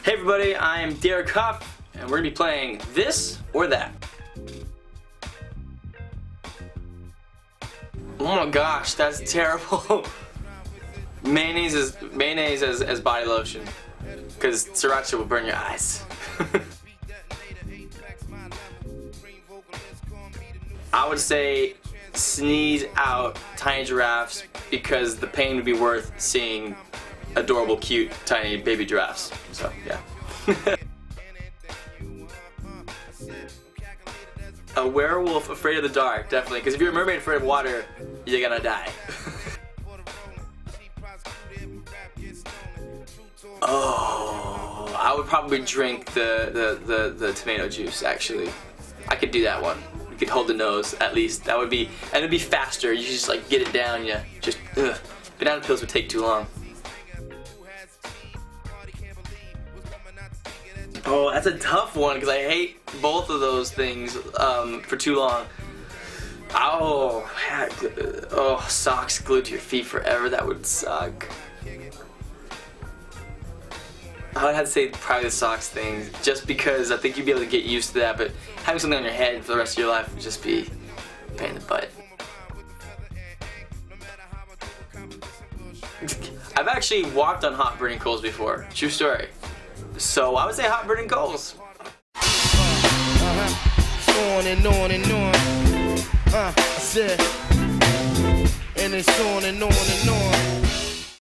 Hey everybody, I'm Derek Huff, and we're gonna be playing this or that. Oh my gosh, that's terrible. Mayonnaise as body lotion, because sriracha will burn your eyes. I would say sneeze out tiny giraffes because the pain would be worth seeing adorable, cute, tiny baby giraffes. So, yeah. A werewolf afraid of the dark, definitely. Because if you're a mermaid afraid of water, you're gonna die. Oh, I would probably drink the tomato juice, actually. I could do that one. You could hold the nose, at least. That would be, and it'd be faster. You just like get it down, yeah. Just, ugh. Banana pills would take too long. Oh, that's a tough one because I hate both of those things for too long. Oh, socks glued to your feet forever, that would suck. I would have to say probably the socks thing, just because I think you'd be able to get used to that, but having something on your head for the rest of your life would just be a pain in the butt. I've actually walked on hot burning coals before, true story. So I would say hot burning coals. On and on and on. I said, and it's on and on and on.